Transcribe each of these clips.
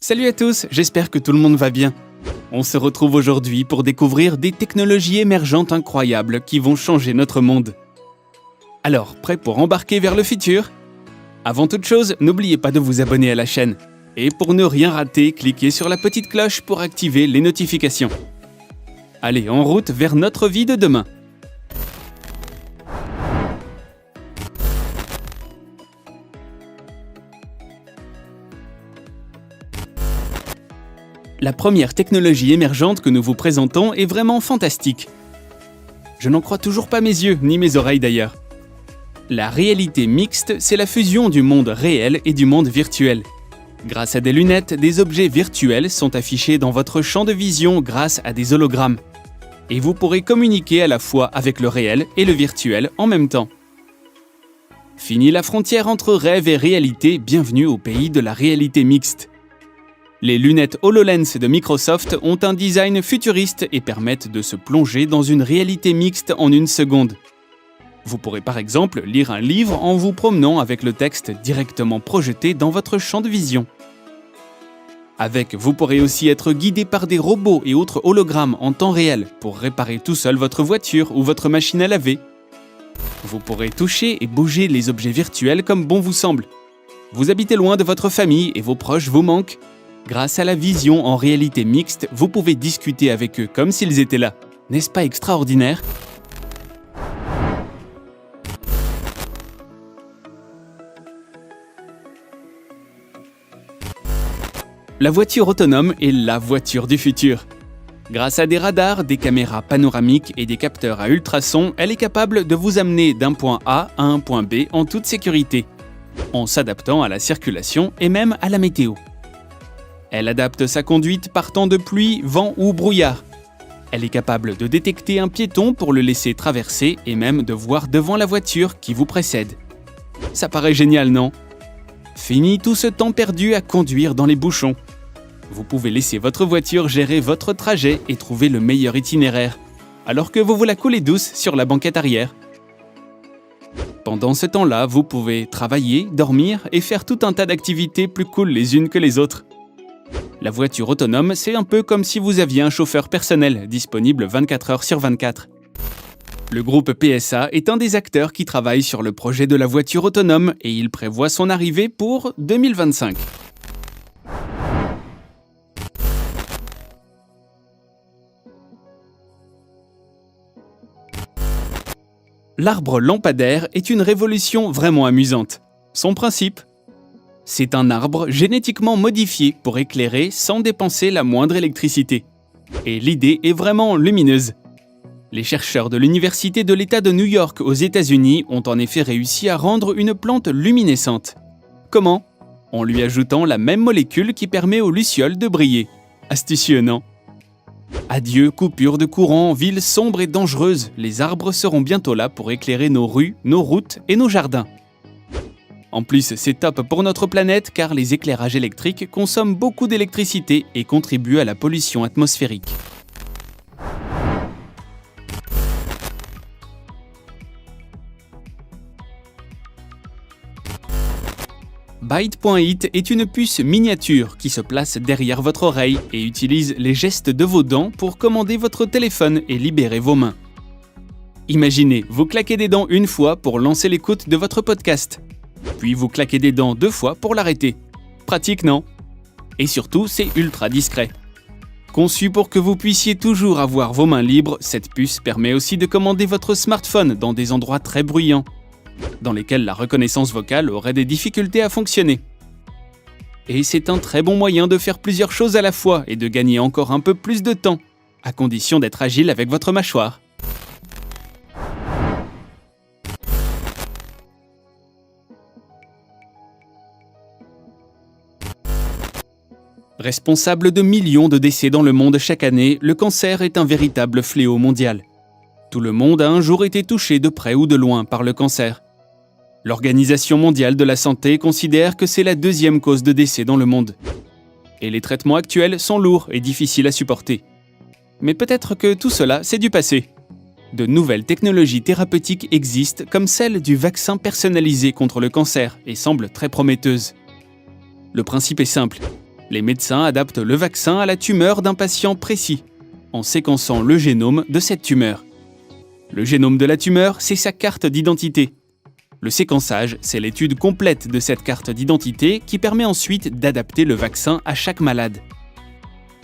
Salut à tous, j'espère que tout le monde va bien. On se retrouve aujourd'hui pour découvrir des technologies émergentes incroyables qui vont changer notre monde. Alors, prêt pour embarquer vers le futur ? Avant toute chose, n'oubliez pas de vous abonner à la chaîne. Et pour ne rien rater, cliquez sur la petite cloche pour activer les notifications. Allez, en route vers notre vie de demain. La première technologie émergente que nous vous présentons est vraiment fantastique. Je n'en crois toujours pas mes yeux, ni mes oreilles d'ailleurs. La réalité mixte, c'est la fusion du monde réel et du monde virtuel. Grâce à des lunettes, des objets virtuels sont affichés dans votre champ de vision grâce à des hologrammes. Et vous pourrez communiquer à la fois avec le réel et le virtuel en même temps. Fini la frontière entre rêve et réalité, bienvenue au pays de la réalité mixte. Les lunettes HoloLens de Microsoft ont un design futuriste et permettent de se plonger dans une réalité mixte en une seconde. Vous pourrez par exemple lire un livre en vous promenant avec le texte directement projeté dans votre champ de vision. Avec, vous pourrez aussi être guidé par des robots et autres hologrammes en temps réel pour réparer tout seul votre voiture ou votre machine à laver. Vous pourrez toucher et bouger les objets virtuels comme bon vous semble. Vous habitez loin de votre famille et vos proches vous manquent. Grâce à la vision en réalité mixte, vous pouvez discuter avec eux comme s'ils étaient là. N'est-ce pas extraordinaire ? La voiture autonome est la voiture du futur. Grâce à des radars, des caméras panoramiques et des capteurs à ultrasons, elle est capable de vous amener d'un point A à un point B en toute sécurité, en s'adaptant à la circulation et même à la météo. Elle adapte sa conduite par temps de pluie, vent ou brouillard. Elle est capable de détecter un piéton pour le laisser traverser et même de voir devant la voiture qui vous précède. Ça paraît génial, non ? Fini tout ce temps perdu à conduire dans les bouchons. Vous pouvez laisser votre voiture gérer votre trajet et trouver le meilleur itinéraire, alors que vous la coulez douce sur la banquette arrière. Pendant ce temps-là, vous pouvez travailler, dormir et faire tout un tas d'activités plus cool les unes que les autres. La voiture autonome, c'est un peu comme si vous aviez un chauffeur personnel disponible 24 heures sur 24. Le groupe PSA est un des acteurs qui travaille sur le projet de la voiture autonome et il prévoit son arrivée pour 2025. L'arbre lampadaire est une révolution vraiment amusante. Son principe ? C'est un arbre génétiquement modifié pour éclairer sans dépenser la moindre électricité. Et l'idée est vraiment lumineuse. Les chercheurs de l'Université de l'État de New York aux États-Unis ont en effet réussi à rendre une plante luminescente. Comment ? En lui ajoutant la même molécule qui permet aux lucioles de briller. Astucieux, non ? Adieu coupure de courant, ville sombre et dangereuse, les arbres seront bientôt là pour éclairer nos rues, nos routes et nos jardins. En plus, c'est top pour notre planète car les éclairages électriques consomment beaucoup d'électricité et contribuent à la pollution atmosphérique. Byte.it est une puce miniature qui se place derrière votre oreille et utilise les gestes de vos dents pour commander votre téléphone et libérer vos mains. Imaginez, vous claquez des dents une fois pour lancer l'écoute de votre podcast. Puis vous claquez des dents 2 fois pour l'arrêter. Pratique, non ? Et surtout, c'est ultra discret. Conçu pour que vous puissiez toujours avoir vos mains libres, cette puce permet aussi de commander votre smartphone dans des endroits très bruyants, dans lesquels la reconnaissance vocale aurait des difficultés à fonctionner. Et c'est un très bon moyen de faire plusieurs choses à la fois et de gagner encore un peu plus de temps, à condition d'être agile avec votre mâchoire. Responsable de millions de décès dans le monde chaque année, le cancer est un véritable fléau mondial. Tout le monde a un jour été touché de près ou de loin par le cancer. L'Organisation mondiale de la santé considère que c'est la 2e cause de décès dans le monde. Et les traitements actuels sont lourds et difficiles à supporter. Mais peut-être que tout cela, c'est du passé. De nouvelles technologies thérapeutiques existent comme celle du vaccin personnalisé contre le cancer et semblent très prometteuses. Le principe est simple. Les médecins adaptent le vaccin à la tumeur d'un patient précis, en séquençant le génome de cette tumeur. Le génome de la tumeur, c'est sa carte d'identité. Le séquençage, c'est l'étude complète de cette carte d'identité qui permet ensuite d'adapter le vaccin à chaque malade.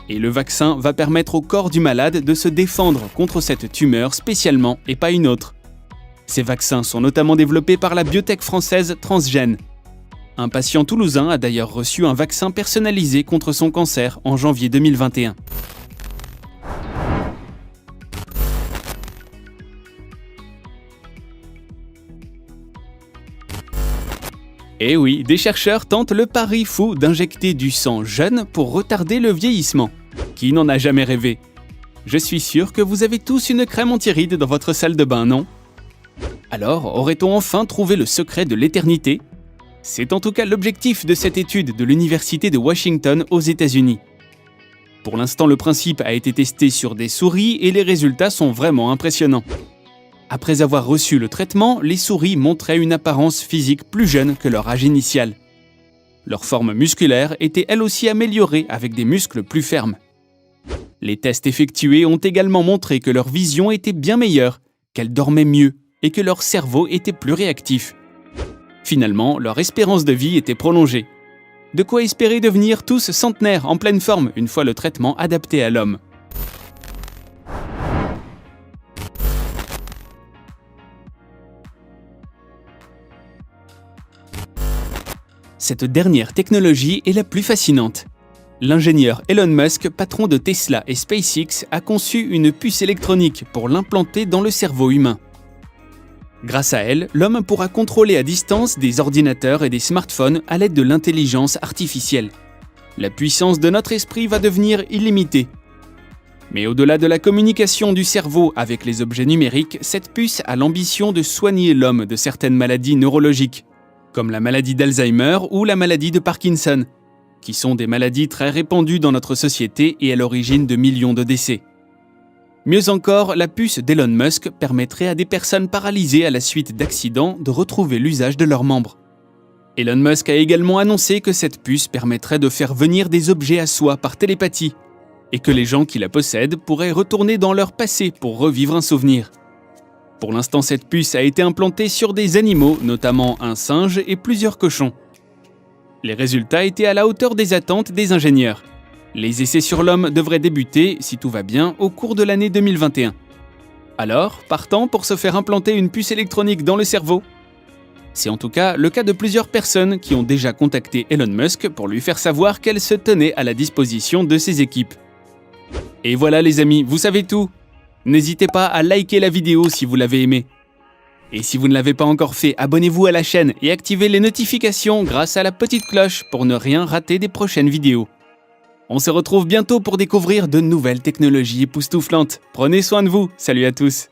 Et le vaccin va permettre au corps du malade de se défendre contre cette tumeur spécialement et pas une autre. Ces vaccins sont notamment développés par la biotech française Transgène. Un patient toulousain a d'ailleurs reçu un vaccin personnalisé contre son cancer en janvier 2021. Et oui, des chercheurs tentent le pari fou d'injecter du sang jeune pour retarder le vieillissement. Qui n'en a jamais rêvé? Je suis sûr que vous avez tous une crème anti-rides dans votre salle de bain, non? Alors, aurait-on enfin trouvé le secret de l'éternité? C'est en tout cas l'objectif de cette étude de l'Université de Washington aux États-Unis. Pour l'instant, le principe a été testé sur des souris et les résultats sont vraiment impressionnants. Après avoir reçu le traitement, les souris montraient une apparence physique plus jeune que leur âge initial. Leur forme musculaire était elle aussi améliorée avec des muscles plus fermes. Les tests effectués ont également montré que leur vision était bien meilleure, qu'elles dormaient mieux et que leur cerveau était plus réactif. Finalement, leur espérance de vie était prolongée. De quoi espérer devenir tous centenaires en pleine forme une fois le traitement adapté à l'homme. Cette dernière technologie est la plus fascinante. L'ingénieur Elon Musk, patron de Tesla et SpaceX, a conçu une puce électronique pour l'implanter dans le cerveau humain. Grâce à elle, l'homme pourra contrôler à distance des ordinateurs et des smartphones à l'aide de l'intelligence artificielle. La puissance de notre esprit va devenir illimitée. Mais au-delà de la communication du cerveau avec les objets numériques, cette puce a l'ambition de soigner l'homme de certaines maladies neurologiques, comme la maladie d'Alzheimer ou la maladie de Parkinson, qui sont des maladies très répandues dans notre société et à l'origine de millions de décès. Mieux encore, la puce d'Elon Musk permettrait à des personnes paralysées à la suite d'accidents de retrouver l'usage de leurs membres. Elon Musk a également annoncé que cette puce permettrait de faire venir des objets à soi par télépathie, et que les gens qui la possèdent pourraient retourner dans leur passé pour revivre un souvenir. Pour l'instant, cette puce a été implantée sur des animaux, notamment un singe et plusieurs cochons. Les résultats étaient à la hauteur des attentes des ingénieurs. Les essais sur l'homme devraient débuter, si tout va bien, au cours de l'année 2021. Alors, partant pour se faire implanter une puce électronique dans le cerveau? C'est en tout cas le cas de plusieurs personnes qui ont déjà contacté Elon Musk pour lui faire savoir qu'elle se tenait à la disposition de ses équipes. Et voilà les amis, vous savez tout. N'hésitez pas à liker la vidéo si vous l'avez aimée. Et si vous ne l'avez pas encore fait, abonnez-vous à la chaîne et activez les notifications grâce à la petite cloche pour ne rien rater des prochaines vidéos. On se retrouve bientôt pour découvrir de nouvelles technologies époustouflantes. Prenez soin de vous, salut à tous.